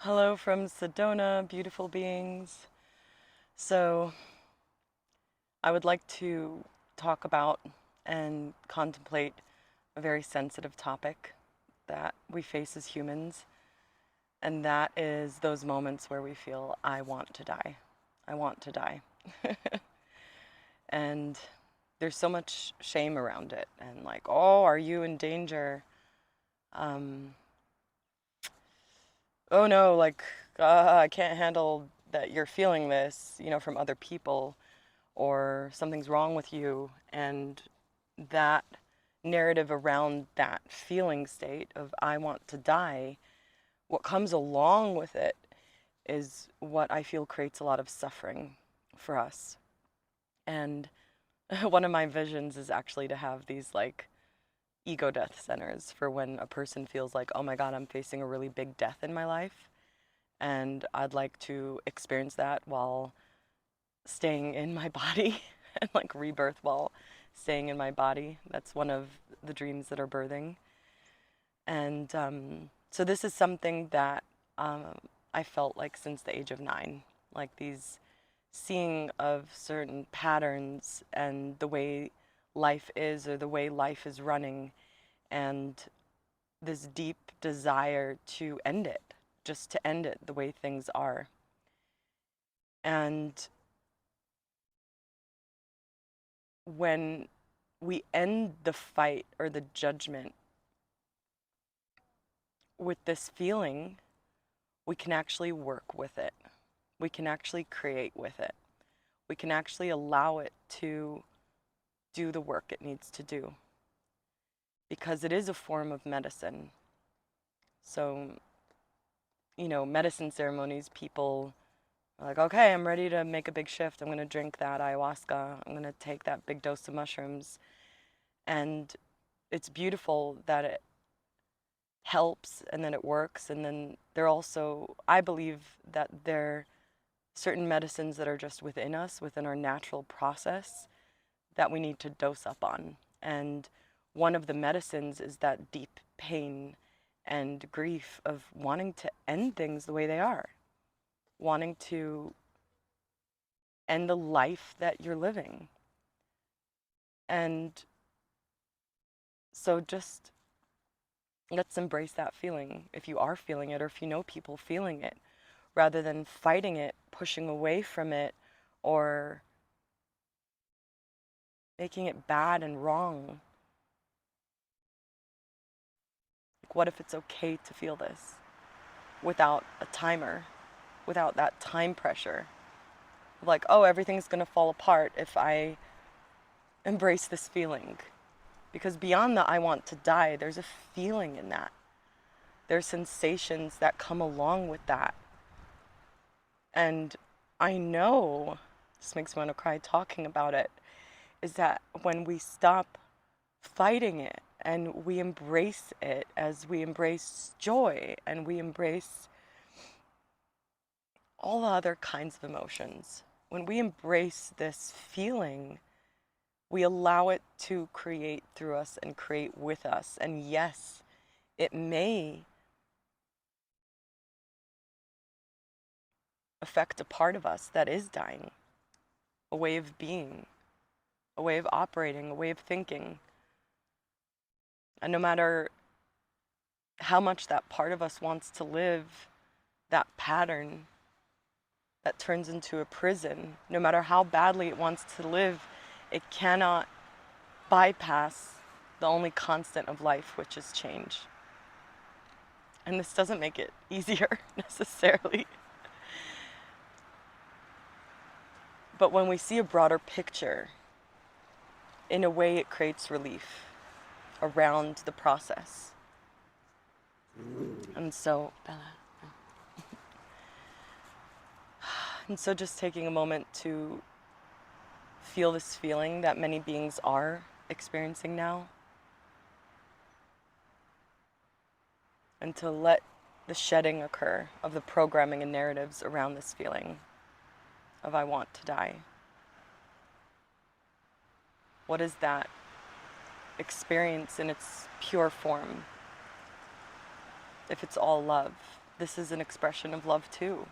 Hello from Sedona, beautiful beings. So, I would like to talk about and contemplate a very sensitive topic that we face as humans, and that is those moments where we feel, I want to die. I want to die. And there's so much shame around it, and like, oh, are you in danger? Um, oh no, like, I can't handle that you're feeling this, from other people, or something's wrong with you. And that narrative around that feeling state of I want to die, what comes along with it is what I feel creates a lot of suffering for us. And one of my visions is actually to have these like ego death centers for when a person feels like, oh my God, I'm facing a really big death in my life. And I'd like to experience that while staying in my body and like rebirth while staying in my body. That's one of the dreams that are birthing. And so this is something that um, I felt like since the age of 9, like these seeing of certain patterns and the way life is or the way life is running, and this deep desire to end it, just to end it the way things are. And when we end the fight or the judgment with this feeling, we can actually work with it. We can actually create with it. We can actually allow it to do the work it needs to do, because it is a form of medicine. So, medicine ceremonies, people are like, okay, I'm ready to make a big shift. I'm going to drink that ayahuasca. I'm going to take that big dose of mushrooms. And it's beautiful that it helps and then it works. And then there also, I believe that there are certain medicines that are just within us, within our natural process, that we need to dose up on. And one of the medicines is that deep pain and grief of wanting to end things the way they are, wanting to end the life that you're living. And so just let's embrace that feeling if you are feeling it, or if you know people feeling it, rather than fighting it, pushing away from it, or making it bad and wrong. Like, what if it's okay to feel this without a timer, without that time pressure? Like, oh, everything's gonna fall apart if I embrace this feeling. Because beyond the I want to die, there's a feeling in that. There's sensations that come along with that. And I know, this makes me want to cry talking about it, is that when we stop fighting it and we embrace it as we embrace joy and we embrace all the other kinds of emotions, when we embrace this feeling, we allow it to create through us and create with us. And yes, it may affect a part of us that is dying, a way of being, a way of operating, a way of thinking. And no matter how much that part of us wants to live that pattern that turns into a prison, no matter how badly it wants to live, it cannot bypass the only constant of life, which is change. And this doesn't make it easier necessarily. But when we see a broader picture, in a way it creates relief around the process. And so, Bella. And so just taking a moment to feel this feeling that many beings are experiencing now, and to let the shedding occur of the programming and narratives around this feeling of I want to die. What is that experience in its pure form? If it's all love, this is an expression of love too.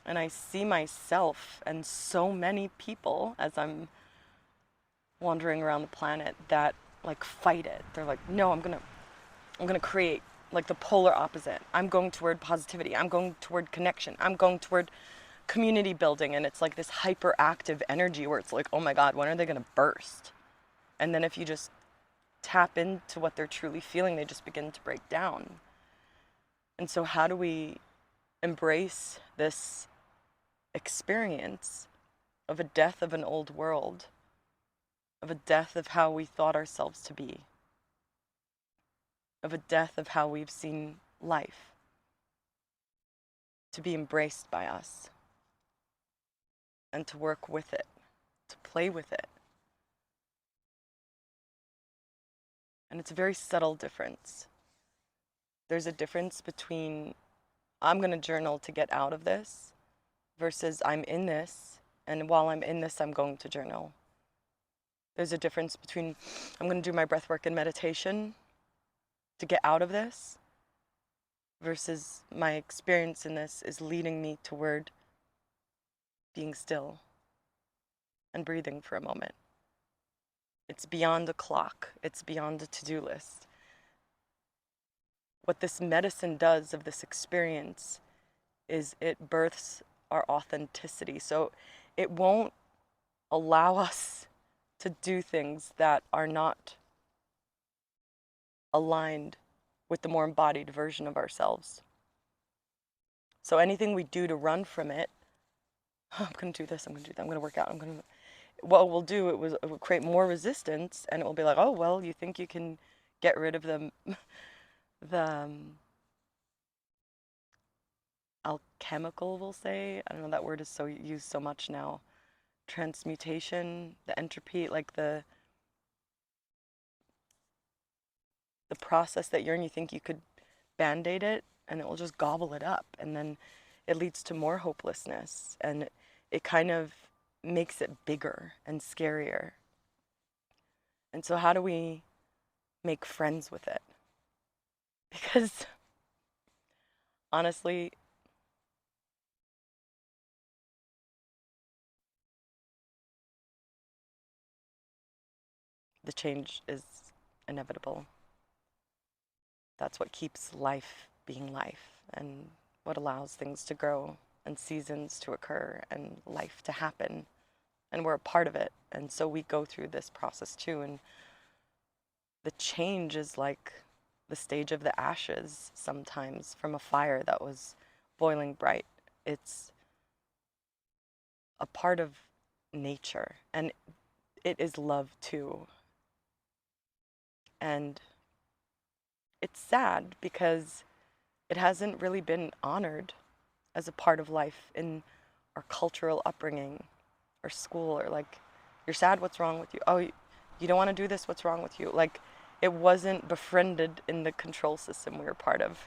And I see myself and so many people as I'm wandering around the planet that like fight it. They're like, no, I'm gonna create like the polar opposite. I'm going toward positivity. I'm going toward connection. I'm going toward community building. And it's like this hyperactive energy where it's like, oh my God, when are they gonna burst? And then if you just tap into what they're truly feeling, they just begin to break down. And so how do we embrace this experience of a death of an old world, of a death of how we thought ourselves to be, of a death of how we've seen life, to be embraced by us, and to work with it, to play with it. And it's a very subtle difference. There's a difference between I'm going to journal to get out of this versus I'm in this, and while I'm in this, I'm going to journal. There's a difference between I'm going to do my breath work and meditation to get out of this versus my experience in this is leading me toward being still and breathing for a moment. It's beyond a clock. It's beyond a to-do list. What this medicine does of this experience is it births our authenticity. So it won't allow us to do things that are not aligned with the more embodied version of ourselves. So anything we do to run from it, oh, I'm going to do this, I'm going to do that, I'm going to work out, what it will do, it will create more resistance, and it will be like, oh, well, you think you can get rid of the alchemical, we'll say, I don't know, that word is so used so much now, transmutation, the entropy, like the process that you're in, you think you could band-aid it, and it will just gobble it up, and then it leads to more hopelessness, and it kind of makes it bigger and scarier. And so how do we make friends with it? Because honestly, the change is inevitable. That's what keeps life being life, and what allows things to grow and seasons to occur and life to happen. And we're a part of it. And so we go through this process too. And the change is like the stage of the ashes sometimes from a fire that was boiling bright. It's a part of nature, and it is love too. And it's sad because it hasn't really been honored as a part of life in our cultural upbringing or school, or like, you're sad, what's wrong with you? Oh, you don't want to do this, what's wrong with you? Like, it wasn't befriended in the control system we were part of.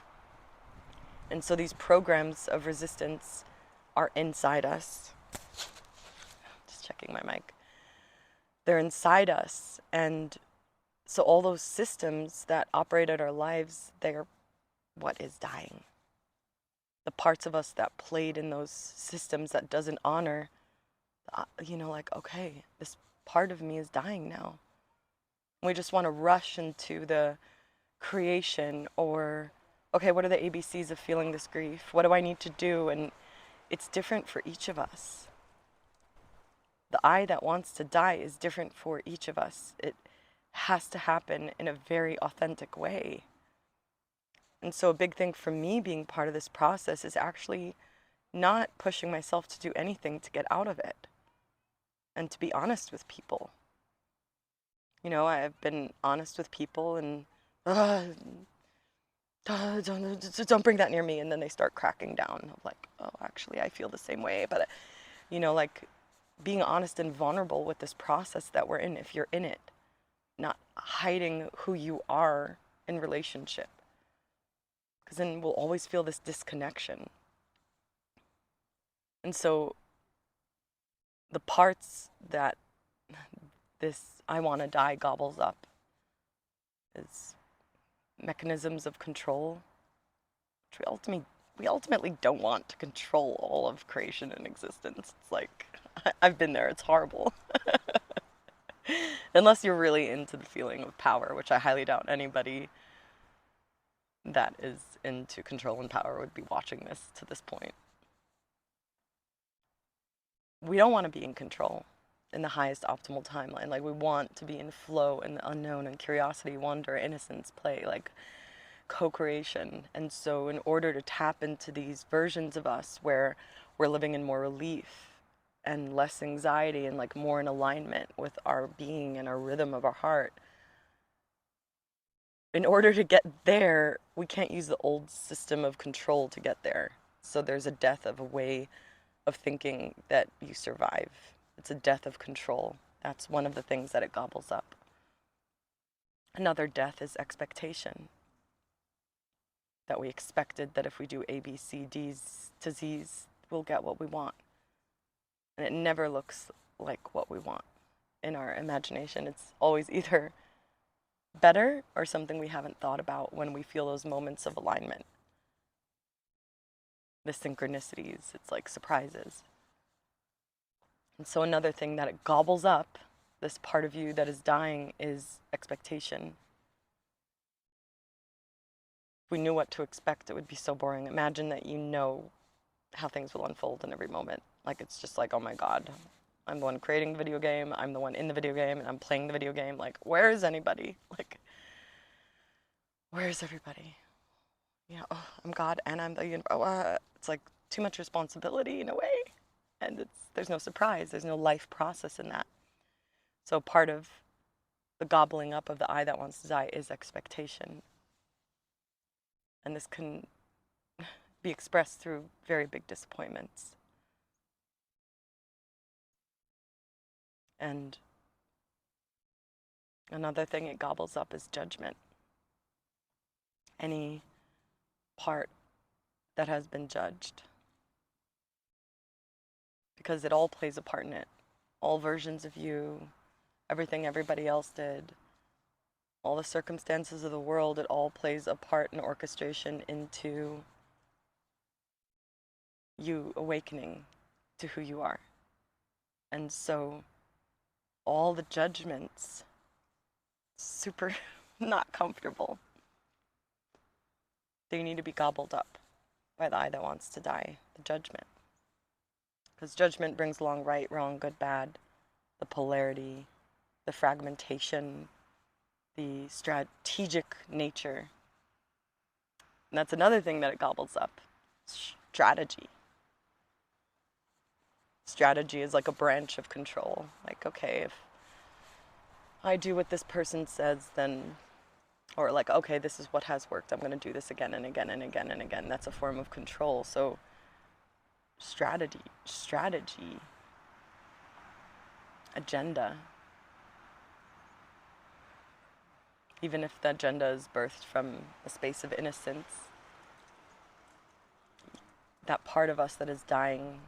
And so these programs of resistance are inside us. Just checking my mic. They're inside us. And so all those systems that operated our lives, they're what is dying. The parts of us that played in those systems that doesn't honor, like, okay, this part of me is dying now. We just want to rush into the creation, or, okay, what are the ABCs of feeling this grief? What do I need to do? And it's different for each of us. The I that wants to die is different for each of us. It has to happen in a very authentic way. And so a big thing for me being part of this process is actually not pushing myself to do anything to get out of it, and to be honest with people. I've been honest with people, and don't bring that near me, and then they start cracking down. I'm like, oh, actually, I feel the same way. But like, being honest and vulnerable with this process that we're in, if you're in it, not hiding who you are in relationship, because then we'll always feel this disconnection. And so the parts that this I want to die gobbles up is mechanisms of control, which we ultimately don't want to control all of creation and existence. It's like, I've been there, it's horrible. Unless you're really into the feeling of power, which I highly doubt anybody that is into control and power would be watching this to this point. We don't want to be in control in the highest optimal timeline. Like, we want to be in flow and the unknown and curiosity, wonder, innocence, play, like co-creation. And so in order to tap into these versions of us where we're living in more relief and less anxiety and like more in alignment with our being and our rhythm of our heart, in order to get there, we can't use the old system of control to get there. So there's a death of a way of thinking that you survive. It's a death of control. That's one of the things that it gobbles up. Another death is expectation. That we expected that if we do A, B, C, D's to Z's, we'll get what we want. And it never looks like what we want in our imagination. It's always either better or something we haven't thought about when we feel those moments of alignment. The synchronicities, it's like surprises. And so another thing that it gobbles up, this part of you that is dying, is expectation. If we knew what to expect, it would be so boring. Imagine that you know how things will unfold in every moment. Like, it's just like, oh my God, I'm the one creating the video game, I'm the one in the video game, and I'm playing the video game. Like, where is anybody? Like, where is everybody? Yeah, oh, I'm God and I'm the universe. It's like too much responsibility in a way. And there's no surprise, there's no life process in that. So part of the gobbling up of the I that wants to die is expectation. And this can be expressed through very big disappointments. And another thing it gobbles up is judgment. Any part that has been judged. Because it all plays a part in it. All versions of you, everything everybody else did, all the circumstances of the world, it all plays a part in orchestration into you awakening to who you are. And so all the judgments, super not comfortable. They need to be gobbled up by the I that wants to die, the judgment. Because judgment brings along right, wrong, good, bad, the polarity, the fragmentation, the strategic nature. And that's another thing that it gobbles up. Strategy. Strategy is like a branch of control. Like, okay, if I do what this person says, then, or like, okay, this is what has worked, I'm going to do this again and again and again and again. That's a form of control. So strategy, agenda. Even if the agenda is birthed from a space of innocence, that part of us that is dying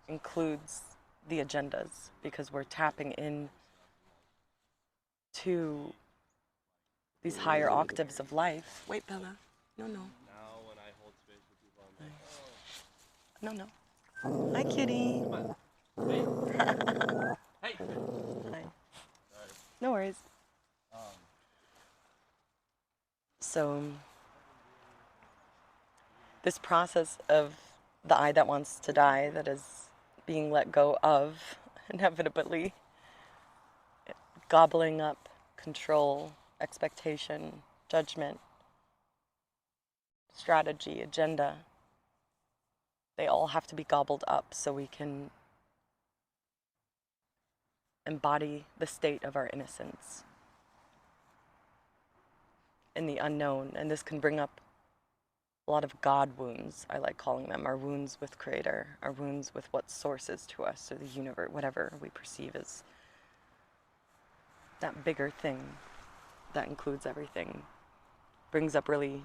includes the agendas, because we're tapping in to these higher octaves of life. Wait, Bella. No. Now when I hold space for people, I'm like, No. Hi, kitty. hey. Hi. Sorry. No worries. So this process of the I that wants to die, that is being let go of, inevitably, gobbling up control, expectation, judgment, strategy, agenda, they all have to be gobbled up so we can embody the state of our innocence in the unknown. And this can bring up a lot of God wounds, I like calling them, our wounds with Creator, our wounds with what source is to us, or the universe, whatever we perceive as that bigger thing that includes everything. Brings up really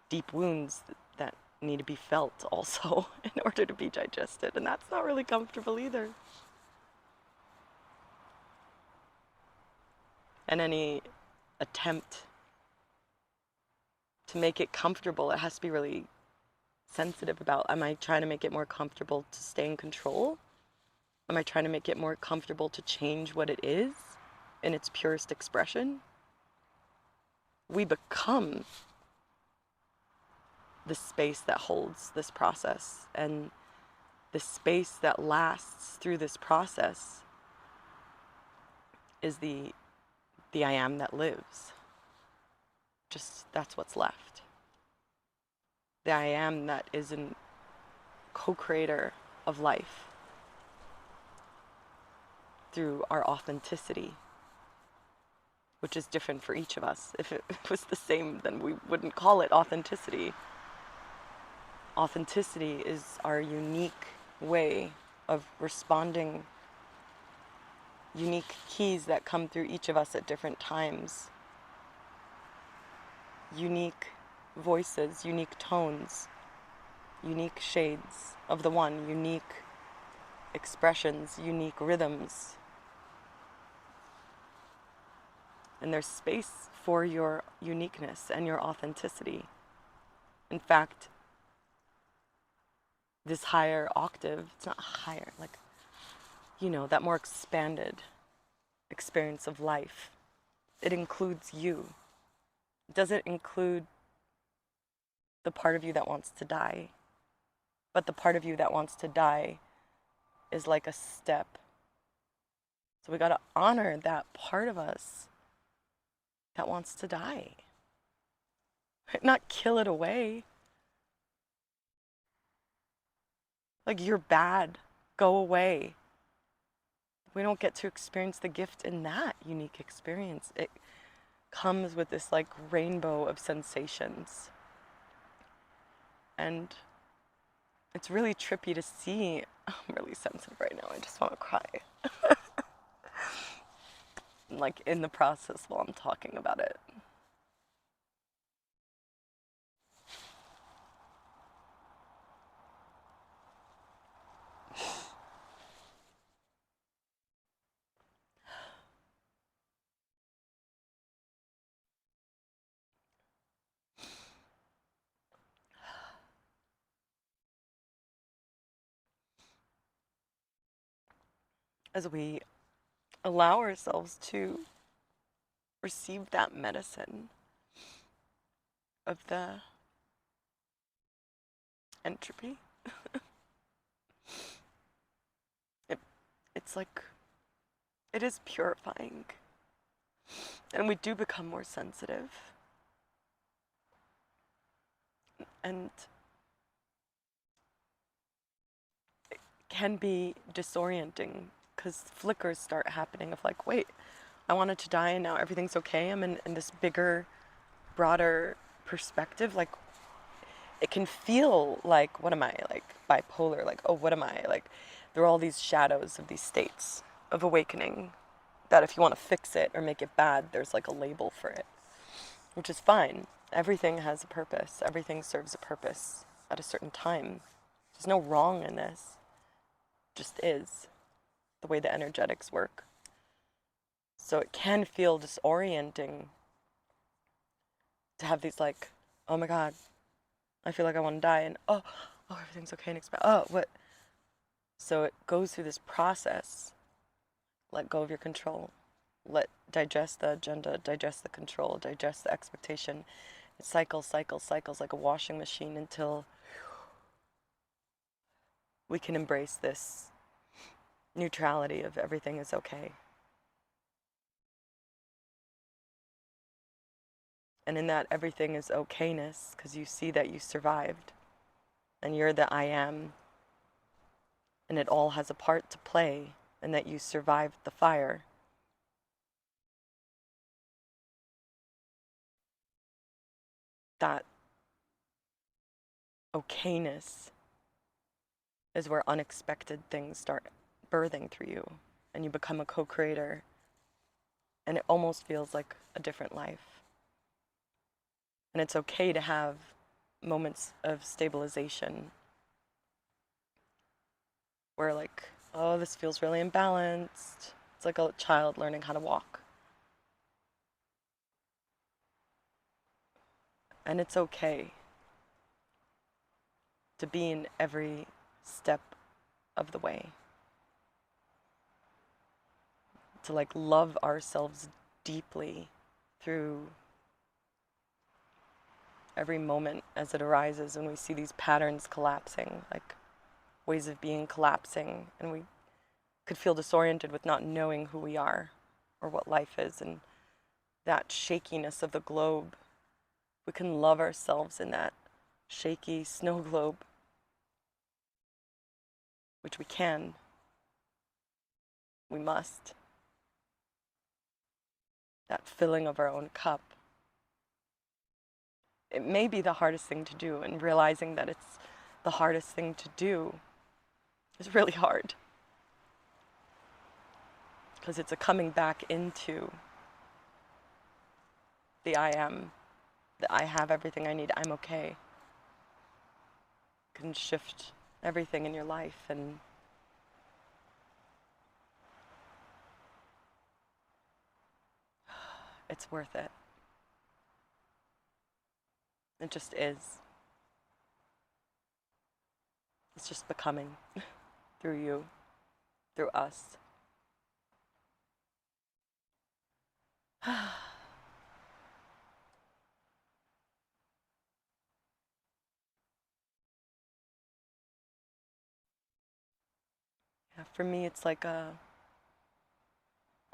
deep wounds that need to be felt also in order to be digested, and that's not really comfortable either. And any attempt to make it comfortable, it has to be really sensitive about, am I trying to make it more comfortable to stay in control? Am I trying to make it more comfortable to change what it is in its purest expression? We become the space that holds this process, and the space that lasts through this process is the I am that lives. Just that's what's left. The I am that is a co-creator of life through our authenticity, which is different for each of us. If it was the same, then we wouldn't call it authenticity. Authenticity is our unique way of responding, unique keys that come through each of us at different times, unique voices, unique tones, unique shades of the one, unique expressions, unique rhythms. And there's space for your uniqueness and your authenticity. In fact, this higher octave, it's not higher, like, you know, that more expanded experience of life, it includes you. It doesn't include the part of you that wants to die, but the part of you that wants to die is like a step. So we gotta honor that part of us that wants to die. Not kill it away. Like, you're bad, go away. We don't get to experience the gift in that unique experience. It comes with this like rainbow of sensations. And it's really trippy to see. I'm really sensitive right now, I just want to cry. Like in the process while I'm talking about it. As we allow ourselves to receive that medicine of the entropy, it's like, it is purifying. And we do become more sensitive. And it can be disorienting because flickers start happening of like, wait, I wanted to die and now everything's okay. I'm in this bigger, broader perspective. Like, it can feel like, what am I? Like bipolar, like, oh, what am I? Like, there are all these shadows of these states of awakening that if you want to fix it or make it bad, there's like a label for it, which is fine. Everything has a purpose. Everything serves a purpose at a certain time. There's no wrong in this. It just is the way the energetics work. So it can feel disorienting to have these like, oh my God, I feel like I want to die, and oh, everything's okay and expect, oh, what? So it goes through this process. Let go of your control. Digest the agenda, digest the control, digest the expectation. It cycles like a washing machine until we can embrace this neutrality of everything is okay. And in that everything is okayness, because you see that you survived, and you're the I am, and it all has a part to play, and that you survived the fire. That okayness is where unexpected things start birthing through you, and you become a co-creator, and it almost feels like a different life. And it's okay to have moments of stabilization where like, oh, this feels really imbalanced. It's like a child learning how to walk. And it's okay to be in every step of the way. To like love ourselves deeply through every moment as it arises, when we see these patterns collapsing, like ways of being collapsing, and we could feel disoriented with not knowing who we are or what life is, and that shakiness of the globe. We can love ourselves in that shaky snow globe, which we can, we must. That filling of our own cup. It may be the hardest thing to do, and realizing that it's the hardest thing to do is really hard. Because it's a coming back into the I am, that I have everything I need, I'm okay. Can shift everything in your life, and it's worth it. It just is. It's just becoming through you, through us. Yeah, for me, it's like I'm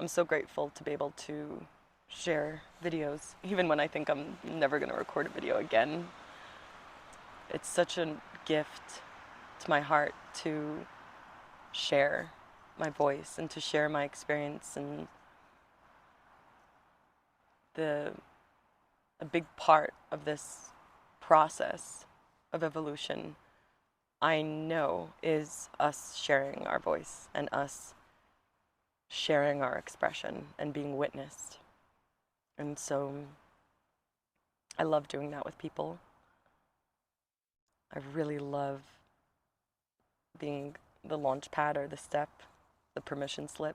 so grateful to be able to share videos, even when I think I'm never going to record a video again. It's such a gift to my heart to share my voice and to share my experience, and a big part of this process of evolution, I know, is us sharing our voice and us sharing our expression and being witnessed. And so I love doing that with people. I really love being the launch pad or the step, the permission slip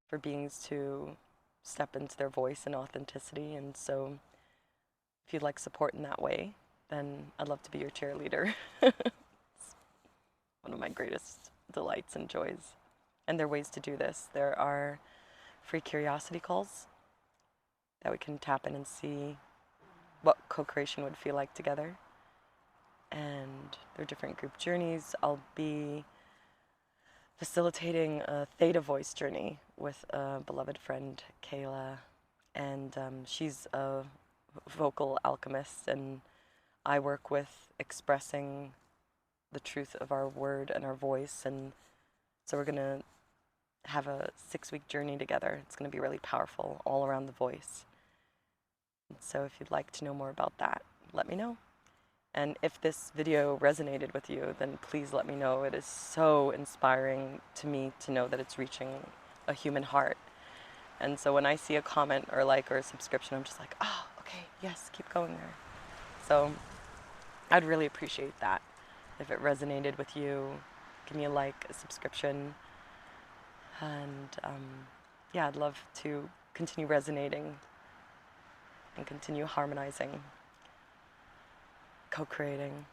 for beings to step into their voice and authenticity. And so if you'd like support in that way, then I'd love to be your cheerleader. It's one of my greatest delights and joys. And there are ways to do this. There are free curiosity calls that we can tap in and see what co-creation would feel like together. And there are different group journeys. I'll be facilitating a Theta Voice journey with a beloved friend, Kayla, and she's a vocal alchemist, and I work with expressing the truth of our word and our voice. And so we're going to have a 6-week journey together. It's going to be really powerful, all around the voice. And so if you'd like to know more about that, let me know. And if this video resonated with you, then please let me know. It is so inspiring to me to know that it's reaching a human heart. And so when I see a comment or like or a subscription, I'm just like, oh, okay, yes, keep going there. So I'd really appreciate that. If it resonated with you, give me a like, a subscription. And yeah, I'd love to continue resonating and continue harmonizing, co-creating.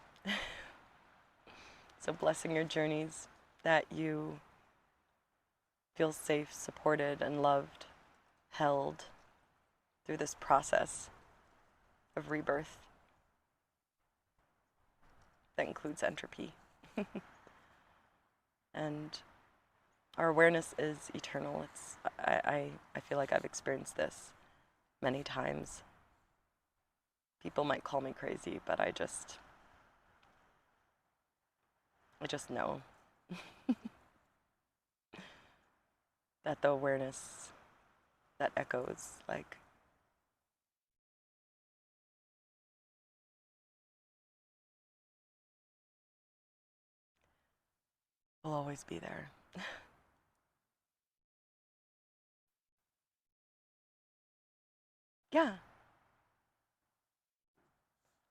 So blessing your journeys, that you feel safe, supported, and loved, held through this process of rebirth that includes entropy. And our awareness is eternal. I feel like I've experienced this many times. People might call me crazy, but I just know that the awareness that echoes, like, will always be there. Yeah.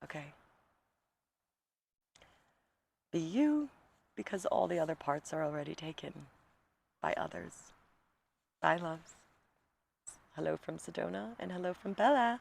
Okay. Be you, because all the other parts are already taken by others. Bye, loves. Hello from Sedona, and hello from Bella.